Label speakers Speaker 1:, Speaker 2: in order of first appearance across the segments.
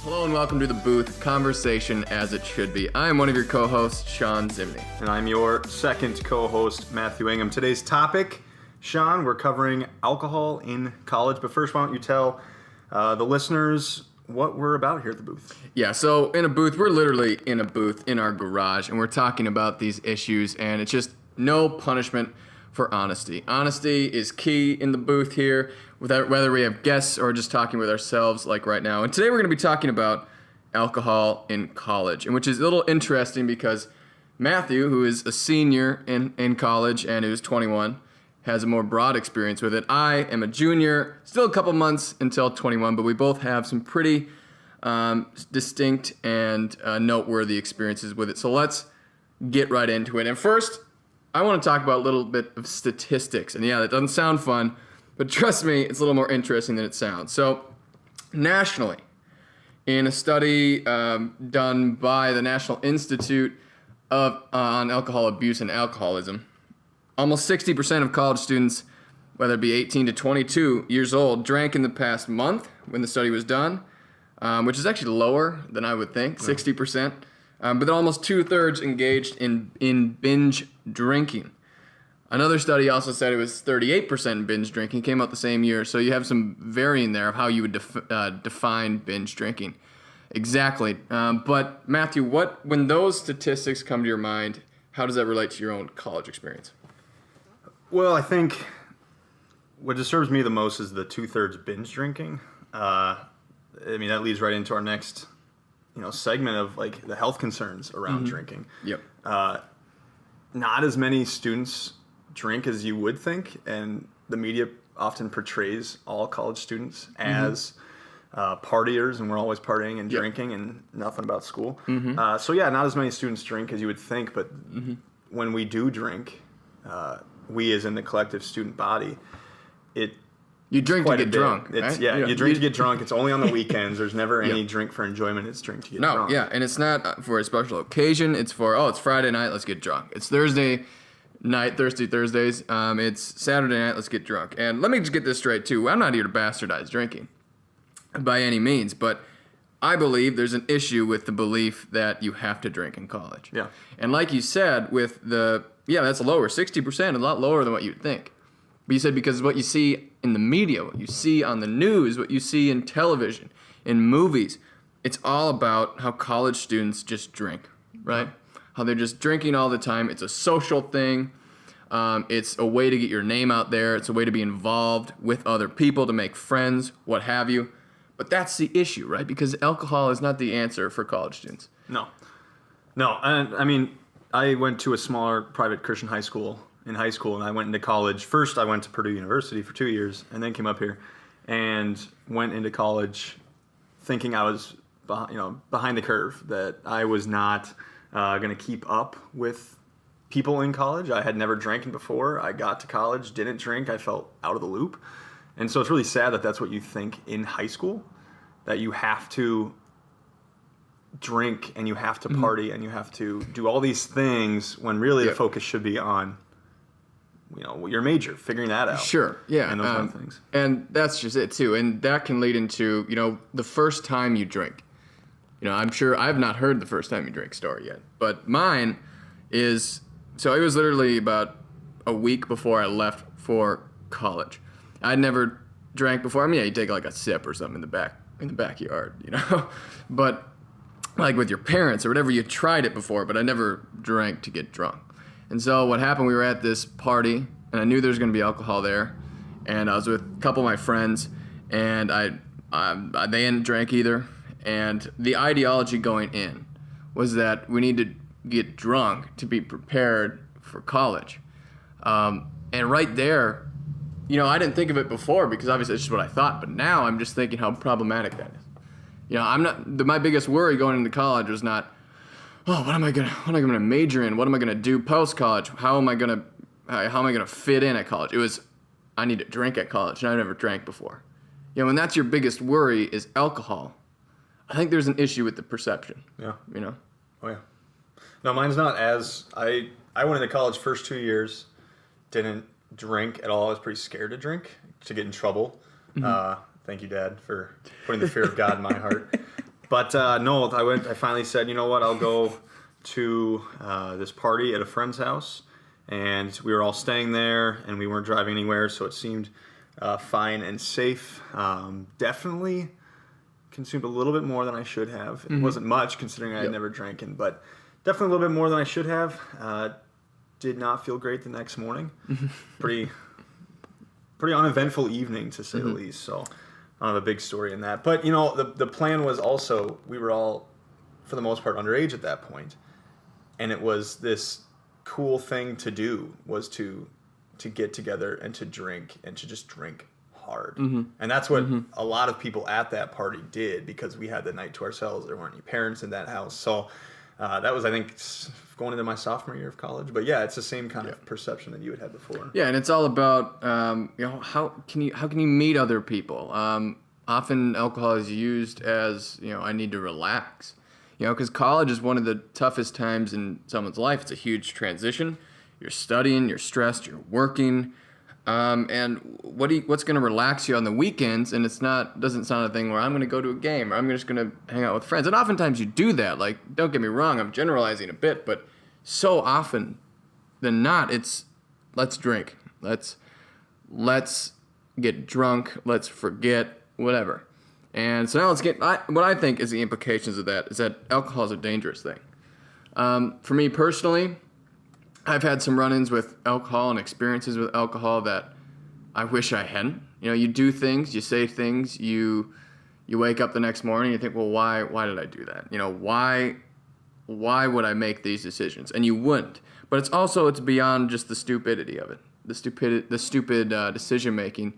Speaker 1: Hello and welcome to The Booth, conversation as it should be. I am one of your co-hosts, Sean Zimney.
Speaker 2: And I'm your second co-host, Matthew Ingham. Today's topic, Sean, we're covering alcohol in college. But first, why don't you tell the listeners what we're about here at The Booth?
Speaker 1: Yeah, so in a booth, we're literally in a booth in our garage, and we're talking about these issues, and it's just no punishment for honesty. Honesty is key in the booth here, whether we have guests or just talking with ourselves like right now. And today we're going to be talking about alcohol in college, and which is a little interesting because Matthew, who is a senior in college and who's 21, has a more broad experience with it. I am a junior, still a couple months until 21, but we both have some pretty distinct and noteworthy experiences with it. So let's get right into it. And first, I want to talk about a little bit of statistics. And yeah, that doesn't sound fun, but trust me, it's a little more interesting than it sounds. So nationally, in a study done by the National Institute on Alcohol Abuse and Alcoholism, almost 60% of college students, whether it be 18 to 22 years old, drank in the past month when the study was done, which is actually lower than I would think, 60%. But then almost 2/3 engaged in binge drinking. Another study also said it was 38% binge drinking, came out the same year. So you have some varying there of how you would define binge drinking. Exactly. But Matthew, when those statistics come to your mind, how does that relate to your own college experience?
Speaker 2: Well, I think what disturbs me the most is the 2/3 binge drinking. That leads right into our next segment of like the health concerns around drinking.
Speaker 1: Yep.
Speaker 2: Not as many students drink as you would think, and the media often portrays all college students as partiers, and we're always partying and drinking and nothing about school. So yeah, not as many students drink as you would think, but when we do drink, we as in the collective student body,
Speaker 1: You drink to get drunk, right?
Speaker 2: You drink to get drunk. It's only on the weekends. There's never any drink for enjoyment. It's drink to get drunk.
Speaker 1: Yeah, and it's not for a special occasion. It's for, it's Friday night, let's get drunk. It's Thursday night, Thirsty Thursdays. It's Saturday night, let's get drunk. And let me just get this straight, too. I'm not here to bastardize drinking by any means, but I believe there's an issue with the belief that you have to drink in college.
Speaker 2: Yeah.
Speaker 1: And like you said, with that's lower, 60%, a lot lower than what you'd think. But you said because what you see in the media, what you see on the news, what you see in television, in movies, it's all about how college students just drink, right? How they're just drinking all the time. It's a social thing. It's a way to get your name out there. It's a way to be involved with other people, to make friends, what have you. But that's the issue, right? Because alcohol is not the answer for college students.
Speaker 2: No. And I mean, I went to a smaller private Christian high school in high school, and I went into college. First, I went to Purdue University for 2 years, and then came up here and went into college thinking I was behind the curve, that I was not going to keep up with people in college. I had never drank before. I got to college, didn't drink. I felt out of the loop. And so it's really sad that that's what you think in high school, that you have to drink and you have to party and you have to do all these things when really the focus should be on your major, figuring that out.
Speaker 1: Sure, yeah.
Speaker 2: And those kind of things.
Speaker 1: And that's just it, too. And that can lead into, the first time you drink. I'm sure I've not heard the first time you drink story yet. But mine is, so it was literally about a week before I left for college. I'd never drank before. I mean, you take like a sip or something in the backyard, But like with your parents or whatever, you tried it before, but I never drank to get drunk. And so what happened, we were at this party, and I knew there was going to be alcohol there, and I was with a couple of my friends, and they didn't drink either, and the ideology going in was that we need to get drunk to be prepared for college. And right there, I didn't think of it before because obviously it's just what I thought, but now I'm just thinking how problematic that is. My biggest worry going into college was not, what am I gonna major in? What am I gonna do post college? How am I gonna fit in at college? It was, I need to drink at college, and I never drank before. When that's your biggest worry is alcohol, I think there's an issue with the perception.
Speaker 2: Yeah.
Speaker 1: Oh
Speaker 2: yeah. No, mine's not as I went into college first 2 years, didn't drink at all. I was pretty scared to drink, to get in trouble. Thank you, Dad, for putting the fear of God in my heart. But no, I finally said, you know what, I'll go to this party at a friend's house, and we were all staying there, and we weren't driving anywhere, so it seemed fine and safe. Definitely consumed a little bit more than I should have. It wasn't much considering I had never drinking, but definitely a little bit more than I should have. Did not feel great the next morning. Pretty uneventful evening, to say the least. So I don't have a big story in that. But, you know, the plan was also, we were all, for the most part, underage at that point. And it was this cool thing to do, was to get together and to drink, and to just drink hard. And that's what a lot of people at that party did, because we had the night to ourselves. There weren't any parents in that house. So that was, I think, going into my sophomore year of college. But yeah, it's the same kind of perception that you had before.
Speaker 1: Yeah, and it's all about how can you meet other people. Often alcohol is used as, I need to relax. Because college is one of the toughest times in someone's life. It's a huge transition. You're studying, you're stressed, you're working. And what's going to relax you on the weekends? And doesn't sound a thing where I'm going to go to a game, or I'm just going to hang out with friends. And oftentimes you do that. Like, don't get me wrong, I'm generalizing a bit, but so often than not, it's let's drink, let's get drunk, let's forget, whatever. And so now let's get what I think is the implications of that is that alcohol is a dangerous thing. For me personally, I've had some run-ins with alcohol and experiences with alcohol that I wish I hadn't. You do things, you say things, you wake up the next morning, you think, well, why did I do that? Why would I make these decisions? And you wouldn't. But it's beyond just the stupidity of it, the stupid decision making.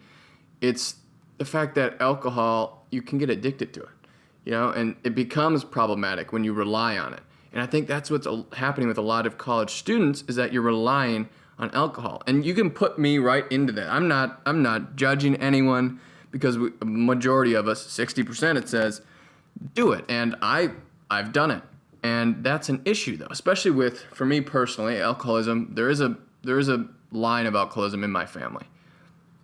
Speaker 1: It's the fact that alcohol, you can get addicted to it, and it becomes problematic when you rely on it. And I think that's what's happening with a lot of college students, is that you're relying on alcohol. And you can put me right into that. I'm not judging anyone, because a majority of us, 60% it says, do it. And I've done it. And that's an issue, though, especially for me personally, alcoholism. There is a line of alcoholism in my family.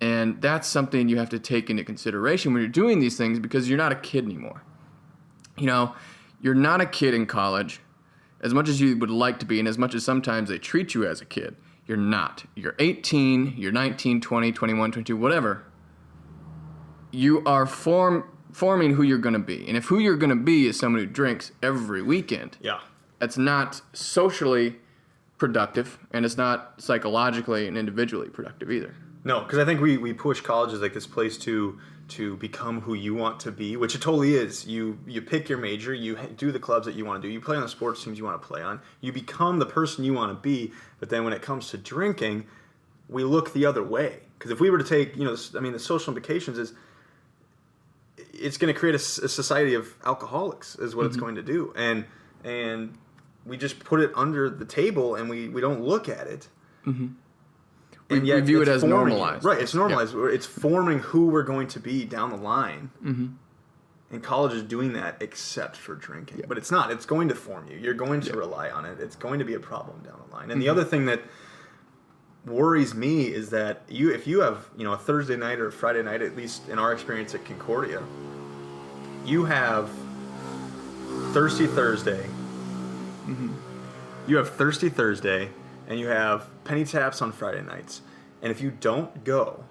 Speaker 1: And that's something you have to take into consideration when you're doing these things, because you're not a kid anymore. You're not a kid in college. As much as you would like to be, and as much as sometimes they treat you as a kid, you're not. You're 18, you're 19, 20, 21, 22, whatever. You are forming who you're going to be. And if who you're going to be is someone who drinks every weekend, that's not socially productive, and it's not psychologically and individually productive either.
Speaker 2: No, because I think we push college as like this place to become who you want to be, which it totally is. You pick your major, you do the clubs that you want to do, you play on the sports teams you want to play on, you become the person you want to be. But then when it comes to drinking, we look the other way. Because if we were to take, the social implications is it's going to create a society of alcoholics is what it's going to do. And we just put it under the table, and we don't look at it.
Speaker 1: We view it as normalized.
Speaker 2: Right, it's normalized. Yeah. It's forming who we're going to be down the line. And college is doing that except for drinking. But it's not. It's going to form you. You're going to rely on it. It's going to be a problem down the line. And the other thing that worries me is that if you have a Thursday night or a Friday night, at least in our experience at Concordia, you have Thirsty Thursday. You have Thirsty Thursday, and you have penny taps on Friday nights. And if you don't go,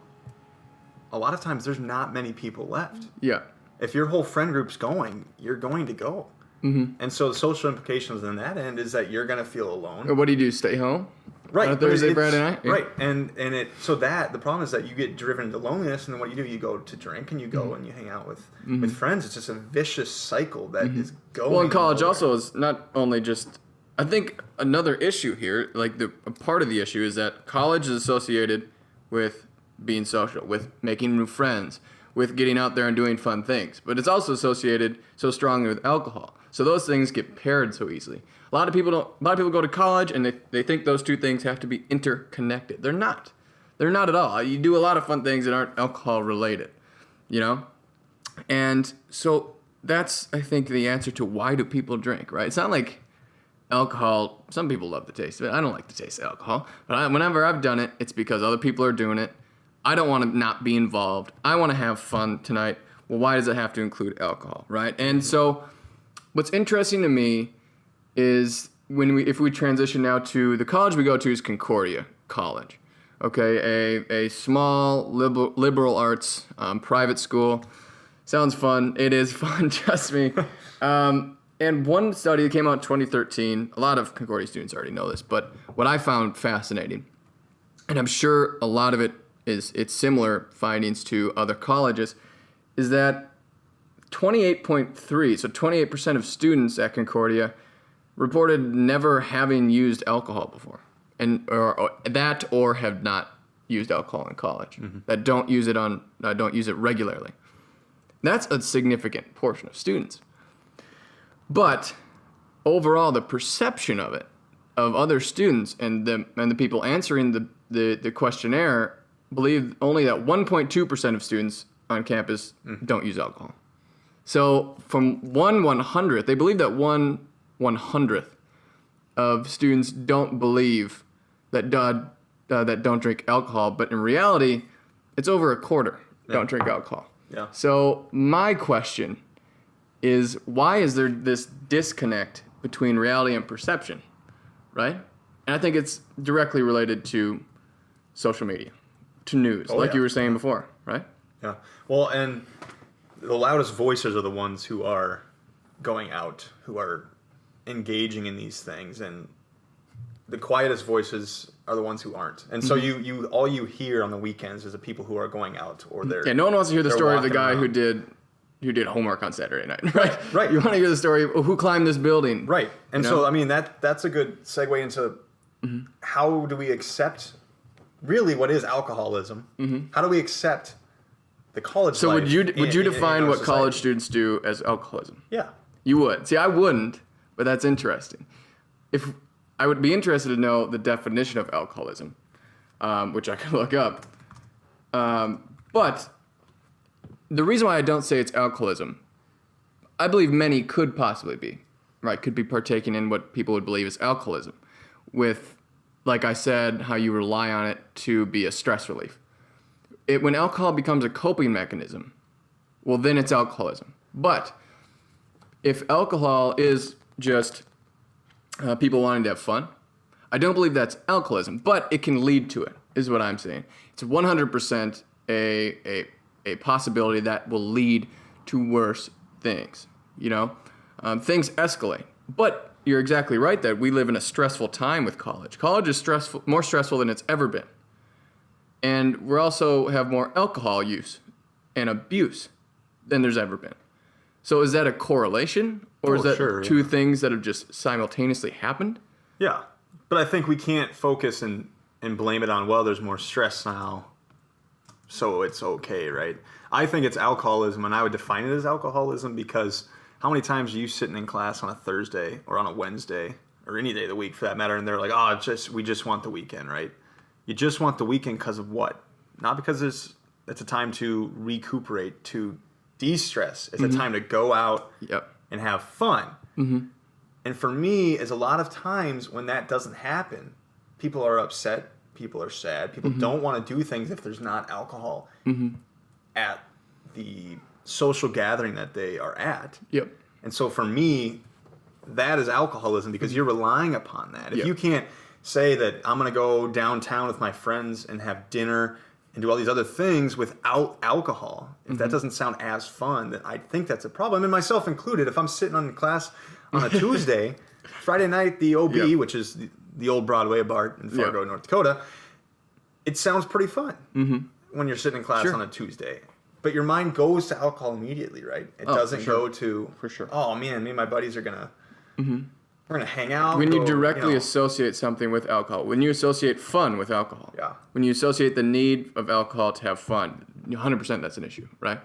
Speaker 2: a lot of times there's not many people left.
Speaker 1: Yeah.
Speaker 2: If your whole friend group's going, you're going to go. And so the social implications on that end is that you're going to feel alone.
Speaker 1: Or what do? Stay home?
Speaker 2: Right.
Speaker 1: On a Thursday, Friday night? Yeah.
Speaker 2: Right. The problem is that you get driven into loneliness, and then what do? You go to drink, and you go and you hang out with friends. It's just a vicious cycle that is going.
Speaker 1: Well, in college also is not only just, I think another issue here, a part of the issue is that college is associated with being social, with making new friends, with getting out there and doing fun things. But it's also associated so strongly with alcohol. So those things get paired so easily. A lot of people go to college and they think those two things have to be interconnected. They're not. They're not at all. You do a lot of fun things that aren't alcohol related, And so that's, I think, the answer to why do people drink, right? It's not like alcohol, some people love the taste of it. I don't like the taste of alcohol. But whenever I've done it, it's because other people are doing it. I don't want to not be involved. I want to have fun tonight. Well, why does it have to include alcohol, right? And so What's interesting to me is if we transition now to the college we go to is Concordia College. Okay, a small liberal arts private school. Sounds fun. It is fun, trust me. And one study that came out in 2013, a lot of Concordia students already know this, but what I found fascinating, and I'm sure a lot of it's similar findings to other colleges, is that 28.3, so 28% of students at Concordia reported never having used alcohol before, or have not used alcohol in college. That don't use it regularly. That's a significant portion of students. But overall, the perception of it, of other students and the people answering the questionnaire, believe only that 1.2% of students on campus don't use alcohol. So from 1/100th, they believe that 1/100th of students don't believe that don't drink alcohol, but in reality, it's over a quarter don't drink alcohol.
Speaker 2: Yeah.
Speaker 1: So my question is, why is there this disconnect between reality and perception, right? And I think it's directly related to social media, to news, you were saying before, right?
Speaker 2: Yeah. Well, and the loudest voices are the ones who are going out, who are engaging in these things, and the quietest voices are the ones who aren't. And so you all you hear on the weekends is the people who are going out, or they're
Speaker 1: no one wants to hear the story of the guy
Speaker 2: around.
Speaker 1: who did homework on Saturday night, right?
Speaker 2: Right.
Speaker 1: You want to hear the story of who climbed this building,
Speaker 2: right? And
Speaker 1: you know?
Speaker 2: so I mean that's a good segue into how do we accept really what is alcoholism? How do we accept the college
Speaker 1: So
Speaker 2: life
Speaker 1: would you define
Speaker 2: our
Speaker 1: what
Speaker 2: society?
Speaker 1: college students do as alcoholism?
Speaker 2: Yeah.
Speaker 1: You would. See, I wouldn't, but that's interesting. If I would be interested to know the definition of alcoholism, which I can look up. But the reason why I don't say it's alcoholism, I believe many could possibly be, right? Could be partaking in what people would believe is alcoholism, with, like I said, how you rely on it to be a stress relief. When alcohol becomes a coping mechanism, well, then it's alcoholism. But if alcohol is just people wanting to have fun, I don't believe that's alcoholism, but it can lead to it, is what I'm saying. It's 100% a possibility that will lead to worse things, you know? Things escalate. But you're exactly right that we live in a stressful time with college. College is more stressful than it's ever been. And we also have more alcohol use and abuse than there's ever been. So is that a correlation? Or is that two things that have just simultaneously happened?
Speaker 2: Yeah. But I think we can't focus and blame it on, well, there's more stress now, so it's okay, right? I think it's alcoholism, and I would define it as alcoholism because how many times are you sitting in class on a Thursday or on a Wednesday or any day of the week for that matter, and they're like, we just want the weekend, right? You just want the weekend because of what? Not because it's a time to recuperate, to de-stress. It's a time to go out and have fun. And for me, is a lot of times when that doesn't happen, people are upset, people are sad, people don't want to do things if there's not alcohol at the social gathering that they are at. And so for me, that is alcoholism because you're relying upon that. If you can't say that I'm going to go downtown with my friends and have dinner and do all these other things without alcohol, if that doesn't sound as fun, then I think that's a problem. And myself included, if I'm sitting in class on a Tuesday, Friday night, the OB, which is the old Broadway bar in Fargo, North Dakota, it sounds pretty fun when you're sitting in class on a Tuesday. But your mind goes to alcohol immediately, right? It doesn't go to, oh man, me and my buddies are going to, we're going to hang out.
Speaker 1: When you directly associate something with alcohol, when you associate fun with alcohol, when you associate the need of alcohol to have fun, 100% that's an issue, right?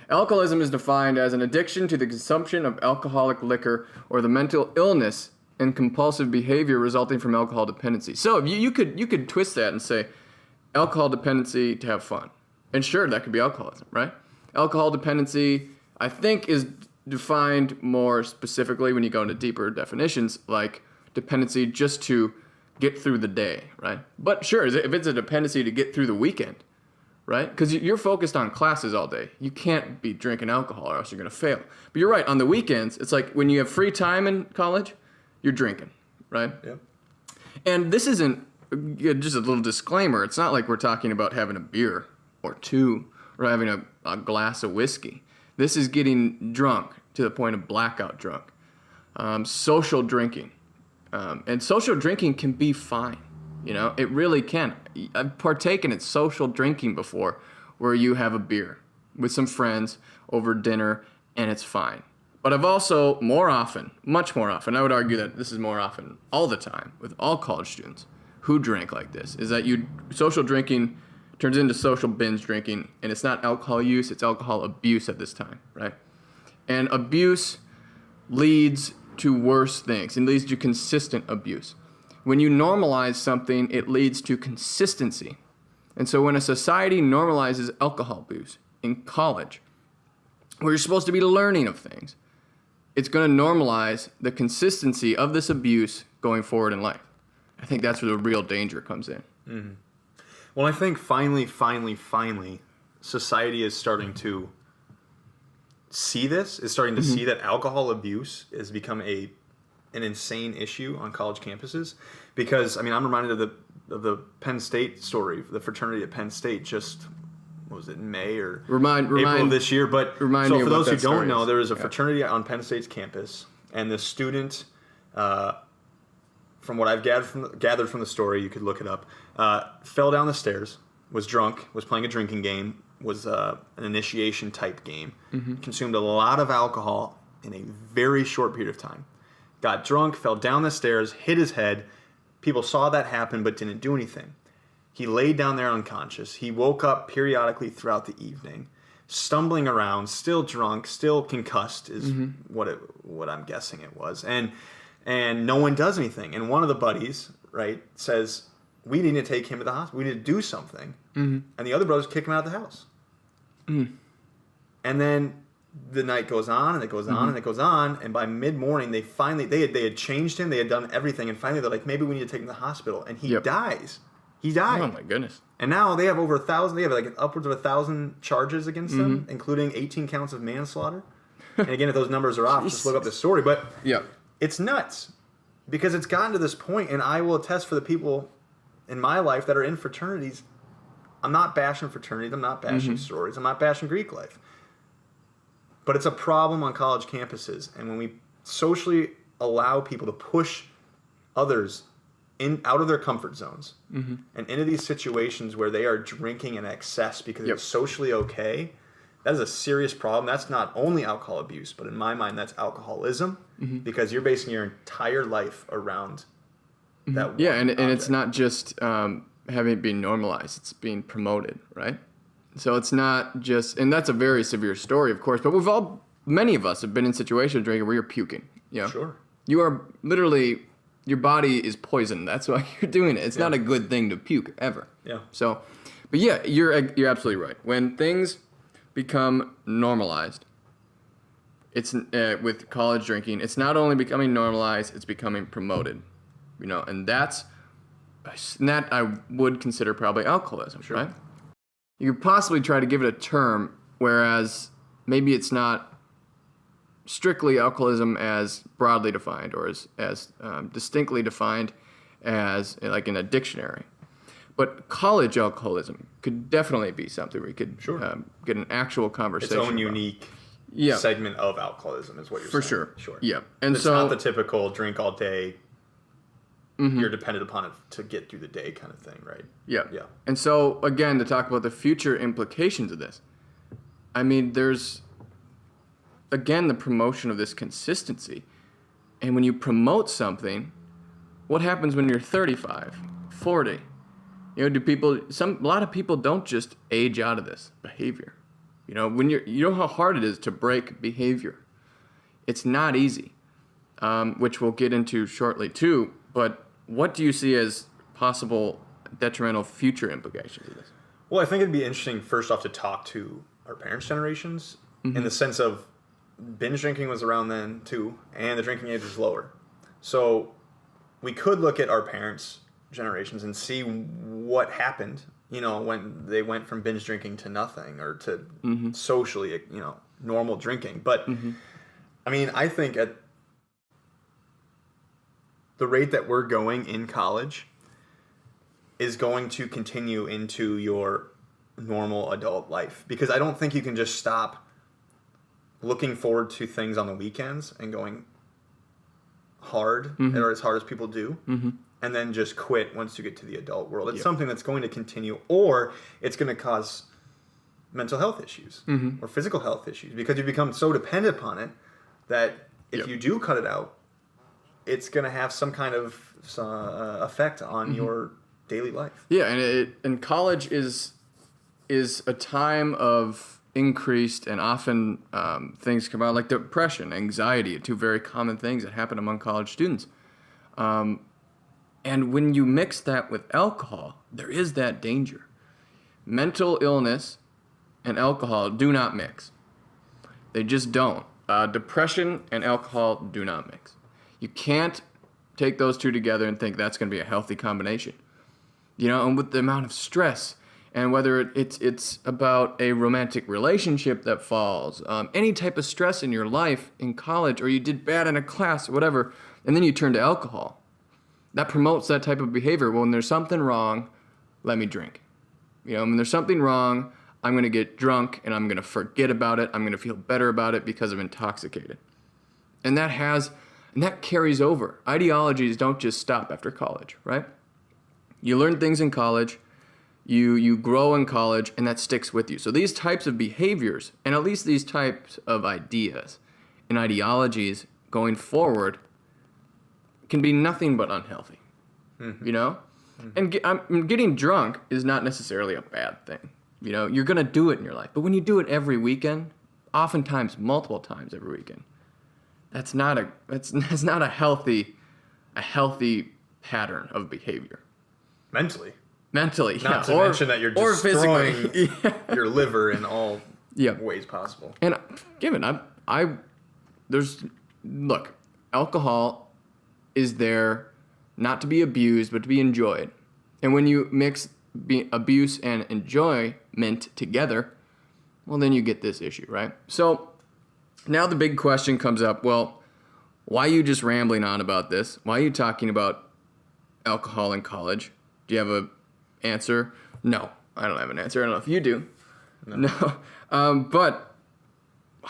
Speaker 1: Alcoholism is defined as an addiction to the consumption of alcoholic liquor or the mental illness and compulsive behavior resulting from alcohol dependency. So you could twist that and say alcohol dependency to have fun. And sure, that could be alcoholism, right? Alcohol dependency, I think, is defined more specifically when you go into deeper definitions, like dependency just to get through the day, right? But sure, if it's a dependency to get through the weekend, right? Because you're focused on classes all day. You can't be drinking alcohol or else you're going to fail. But you're right. On the weekends, it's like when you have free time in college, you're drinking, right?
Speaker 2: Yep.
Speaker 1: And this isn't, just a little disclaimer, it's not like we're talking about having a beer or two or having a glass of whiskey. This is getting drunk to the point of blackout drunk. Social drinking. And social drinking can be fine. You know, it really can. I've partaken in social drinking before where you have a beer with some friends over dinner and it's fine. But I've also much more often, I would argue that this is more often all the time with all college students who drink like this, is that social drinking turns into social binge drinking, and it's not alcohol use, it's alcohol abuse at this time, right? And abuse leads to worse things. It leads to consistent abuse. When you normalize something, it leads to consistency. And so when a society normalizes alcohol abuse in college, where you're supposed to be learning of things, it's going to normalize the consistency of this abuse going forward in life. I think that's where the real danger comes in.
Speaker 2: Mm-hmm. Well, I think finally, society is starting to see this, is starting to see that alcohol abuse has become an insane issue on college campuses. Because, I mean, I'm reminded of the Penn State story, the fraternity at Penn State just, what was it, May or April of this year. But so for those who don't know, there is a fraternity on Penn State's campus, and the student, from what I've gathered from the story, you could look it up, fell down the stairs, was drunk, was playing a drinking game, was an initiation type game, consumed a lot of alcohol in a very short period of time, got drunk, fell down the stairs, hit his head. People saw that happen but didn't do anything. He laid down there unconscious. He woke up periodically throughout the evening, stumbling around, still drunk, still concussed is what I'm guessing it was. And no one does anything. And one of the buddies, right, says, we need to take him to the hospital. We need to do something. And the other brothers kick him out of the house. And then the night goes on, and it goes on, and it goes on. And by mid-morning, they had changed him. They had done everything. And finally, they're like, maybe we need to take him to the hospital. And he dies. He died.
Speaker 1: Oh, my goodness.
Speaker 2: And now they have over 1,000. They have like upwards of 1,000 charges against them, including 18 counts of manslaughter. And again, if those numbers are off, just look up the story. But it's nuts because it's gotten to this point, and I will attest for the people in my life that are in fraternities. I'm not bashing fraternities. I'm not bashing sororities. I'm not bashing Greek life. But it's a problem on college campuses. And when we socially allow people to push others out of their comfort zones and into these situations where they are drinking in excess because it's socially okay, that is a serious problem. That's not only alcohol abuse, but in my mind, that's alcoholism because you're basing your entire life around that one
Speaker 1: and
Speaker 2: object.
Speaker 1: it's not just having it being normalized, it's being promoted, right? So it's not just, and that's a very severe story, of course, but many of us have been in situations drinking where you're puking. You know?
Speaker 2: Sure.
Speaker 1: You are literally, your body is poisoned. That's why you're doing it. It's not a good thing to puke, ever.
Speaker 2: Yeah.
Speaker 1: So, but yeah, you're absolutely right. When things become normalized, it's with college drinking, it's not only becoming normalized, it's becoming promoted. You know, and that I would consider probably alcoholism, right? You could possibly try to give it a term, whereas maybe it's not strictly alcoholism as broadly defined or as distinctly defined as like in a dictionary. But college alcoholism could definitely be something where you could get an actual conversation.
Speaker 2: Its own
Speaker 1: about.
Speaker 2: Unique segment of alcoholism is what you're saying.
Speaker 1: For sure.
Speaker 2: Sure.
Speaker 1: Yeah. And
Speaker 2: it's
Speaker 1: so,
Speaker 2: not the typical drink all day, you're dependent upon it to get through the day kind of thing, right?
Speaker 1: Yeah.
Speaker 2: Yeah.
Speaker 1: And so, again, to talk about the future implications of this, I mean, there's, again, the promotion of this consistency. And when you promote something, what happens when you're 35, 40? You know, a lot of people don't just age out of this behavior. You know, you know how hard it is to break behavior. It's not easy, which we'll get into shortly too. But what do you see as possible detrimental future implications of this?
Speaker 2: Well, I think it'd be interesting, first off, to talk to our parents' generations in the sense of binge drinking was around then too, and the drinking age was lower. So we could look at our parents' generations and see what happened when they went from binge drinking to nothing or to
Speaker 1: Mm-hmm.
Speaker 2: socially, normal drinking. But I mean, I think at the rate that we're going in college is going to continue into your normal adult life, because I don't think you can just stop looking forward to things on the weekends and going hard or as hard as people do and then just quit once you get to the adult world. It's something that's going to continue, or it's going to cause mental health issues or physical health issues, because you become so dependent upon it that if you do cut it out, it's going to have some kind of effect on your daily life.
Speaker 1: Yeah, and college is a time of increased and often things come out like depression, anxiety, two very common things that happen among college students. And when you mix that with alcohol, there is that danger. Mental illness and alcohol do not mix. They just don't. Depression and alcohol do not mix. You can't take those two together and think that's going to be a healthy combination. And with the amount of stress, and whether it's about a romantic relationship that falls, any type of stress in your life in college, or you did bad in a class or whatever, and then you turn to alcohol. That promotes that type of behavior. Well, when there's something wrong, let me drink. When there's something wrong, I'm going to get drunk and I'm going to forget about it. I'm going to feel better about it because I'm intoxicated. And that carries over. Ideologies don't just stop after college, right? You learn things in college, you grow in college, and that sticks with you. So these types of behaviors, and at least these types of ideas and ideologies going forward, can be nothing but unhealthy, And getting drunk is not necessarily a bad thing. You're going to do it in your life. But when you do it every weekend, oftentimes multiple times every weekend, that's not a healthy pattern of behavior.
Speaker 2: Mentally,
Speaker 1: Not
Speaker 2: to mention that you're destroying your liver in all ways possible.
Speaker 1: And alcohol is there not to be abused, but to be enjoyed. And when you mix abuse and enjoyment together, well, then you get this issue, right? So now the big question comes up, well, why are you just rambling on about this? Why are you talking about alcohol in college? Do you have an answer? No, I don't have an answer. I don't know if you do. No. But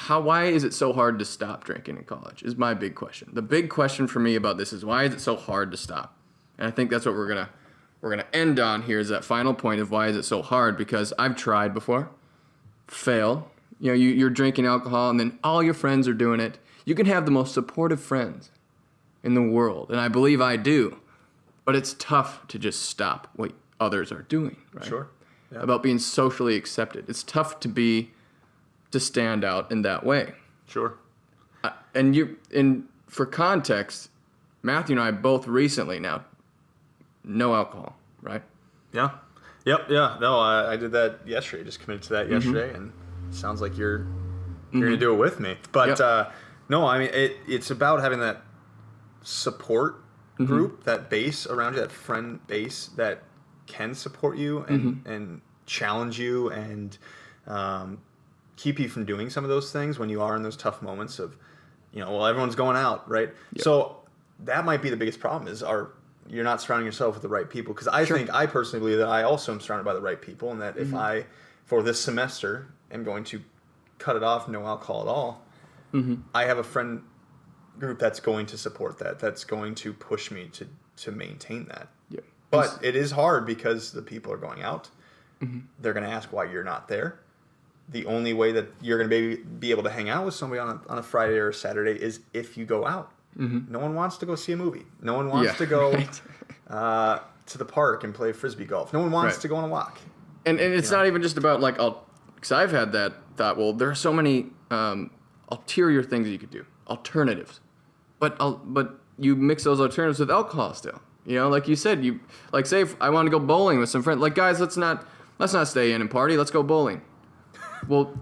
Speaker 1: why is it so hard to stop drinking in college is my big question. The big question for me about this is, why is it so hard to stop? And I think that's what we're gonna end on here, is that final point of why is it so hard, because I've tried before, failed. You're drinking alcohol and then all your friends are doing it. You can have the most supportive friends in the world, and I believe I do, but it's tough to just stop what others are doing, right?
Speaker 2: Sure. Yeah.
Speaker 1: About being socially accepted. It's tough to stand out in that way.
Speaker 2: Sure.
Speaker 1: And for context, Matthew and I both recently now, no alcohol, right?
Speaker 2: Yeah. Yep. Yeah. No, I did that yesterday. Just committed to that yesterday, and it sounds like you're gonna do it with me. But no, I mean it's about having that support group, that base around you, that friend base that can support you and challenge you and keep you from doing some of those things when you are in those tough moments of, everyone's going out, right? Yep. So that might be the biggest problem is you're not surrounding yourself with the right people. Because I personally believe that I also am surrounded by the right people, and that if I, for this semester, am going to cut it off, no alcohol at all, I have a friend group that's going to support that, that's going to push me to maintain that. Yeah. But it is hard because the people are going out. They're going to ask why you're not there. The only way that you're going to be able to hang out with somebody on a Friday or a Saturday is if you go out. No one wants to go see a movie. No one wants to go to the park and play Frisbee golf. No one wants to go on a walk.
Speaker 1: And it's not even just about because I've had that thought, well, there are so many ulterior things that you could do, alternatives. But you mix those alternatives with alcohol still. Like you said, say if I want to go bowling with some friends, guys, let's not stay in and party, let's go bowling. Well,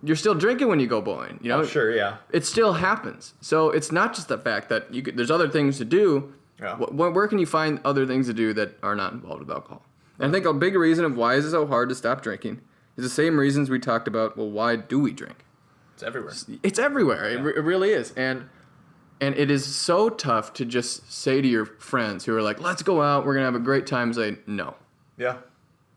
Speaker 1: you're still drinking when you go bowling,
Speaker 2: Oh, sure, yeah.
Speaker 1: It still happens. So it's not just the fact that there's other things to do.
Speaker 2: Yeah.
Speaker 1: Where can you find other things to do that are not involved with alcohol? And I think a big reason of why is it so hard to stop drinking is the same reasons we talked about, well, why do we drink?
Speaker 2: It's everywhere.
Speaker 1: It's everywhere.
Speaker 2: Yeah.
Speaker 1: It really is. And it is so tough to just say to your friends who are like, let's go out, we're going to have a great time, say no.
Speaker 2: Yeah.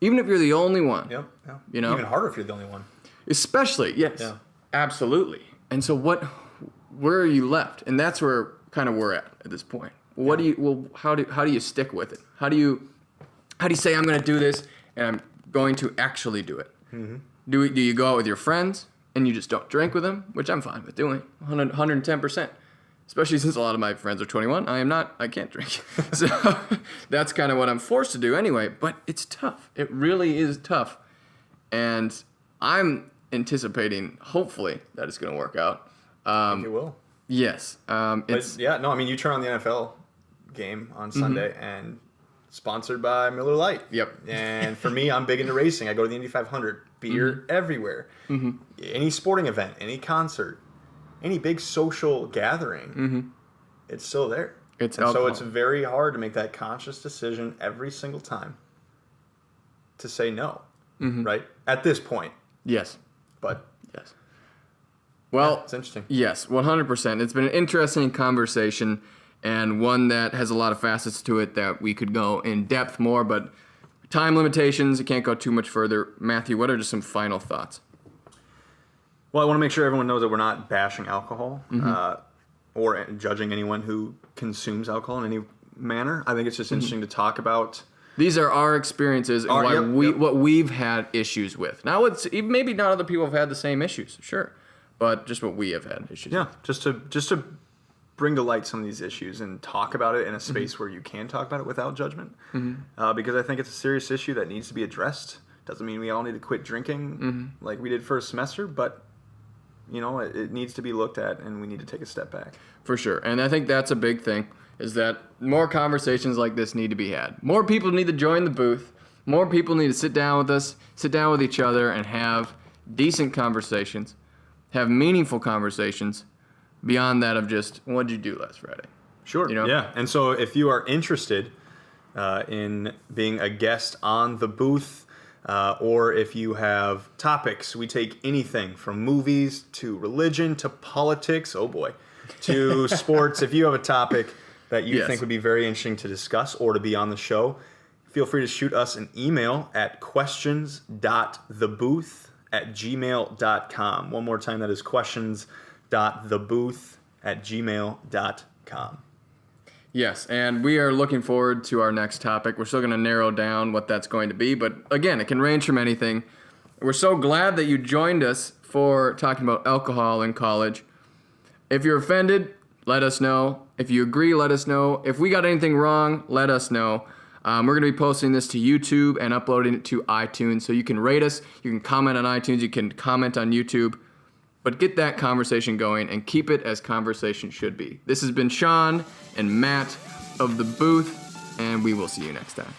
Speaker 1: Even if you're the only one.
Speaker 2: Yep. Yeah.
Speaker 1: You know?
Speaker 2: Even harder if you're the only one.
Speaker 1: Especially, yes.
Speaker 2: Yeah.
Speaker 1: Absolutely. And so where are you left? And that's where kind of we're at this point. How do you stick with it? How do you say I'm going to do this and I'm going to actually do it?
Speaker 2: Mm-hmm.
Speaker 1: Do you go out with your friends and you just don't drink with them, which I'm fine with doing, 110%. Especially since a lot of my friends are 21. I can't drink. So that's kind of what I'm forced to do anyway, but it's tough. It really is tough. And I'm anticipating, hopefully, that it's going to work out.
Speaker 2: I think it will.
Speaker 1: Yes.
Speaker 2: You turn on the NFL game on Sunday and sponsored by Miller Lite.
Speaker 1: Yep.
Speaker 2: And for me, I'm big into racing. I go to the Indy 500. Beer everywhere. Any sporting event, any concert, any big social gathering, it's still there. So it's very hard to make that conscious decision every single time to say no, right? At this point.
Speaker 1: Yes.
Speaker 2: But
Speaker 1: yes. Well,
Speaker 2: it's interesting.
Speaker 1: Yes, 100%. It's been an interesting conversation and one that has a lot of facets to it that we could go in depth more, but time limitations, you can't go too much further. Matthew, what are just some final thoughts?
Speaker 2: Well, I want to make sure everyone knows that we're not bashing alcohol or judging anyone who consumes alcohol in any manner. I think it's just interesting to talk about.
Speaker 1: These are our experiences and what we've had issues with. Now, maybe not other people have had the same issues, sure, but just what we have had issues with.
Speaker 2: Just to bring to light some of these issues and talk about it in a space where you can talk about it without judgment. Because I think it's a serious issue that needs to be addressed. Doesn't mean we all need to quit drinking like we did first semester, but it needs to be looked at, and we need to take a step back. For sure. And I think that's a big thing, is that more conversations like this need to be had. More people need to join the booth. More people need to sit down with us, sit down with each other, and have decent conversations, have meaningful conversations beyond that of just, what did you do last Friday? Sure. Yeah. And so if you are interested in being a guest on the booth, or if you have topics, we take anything from movies to religion to politics, to sports. If you have a topic that you think would be very interesting to discuss or to be on the show, feel free to shoot us an email at questions.thebooth@gmail.com. One more time, that is questions.thebooth@gmail.com.
Speaker 1: Yes, and we are looking forward to our next topic. We're still going to narrow down what that's going to be, but again, it can range from anything. We're so glad that you joined us for talking about alcohol in college. If you're offended, let us know. If you agree, let us know. If we got anything wrong, let us know. We're going to be posting this to YouTube and uploading it to iTunes, so you can rate us, you can comment on iTunes, you can comment on YouTube. But get that conversation going and keep it as conversation should be. This has been Sean and Matt of The Booth, and we will see you next time.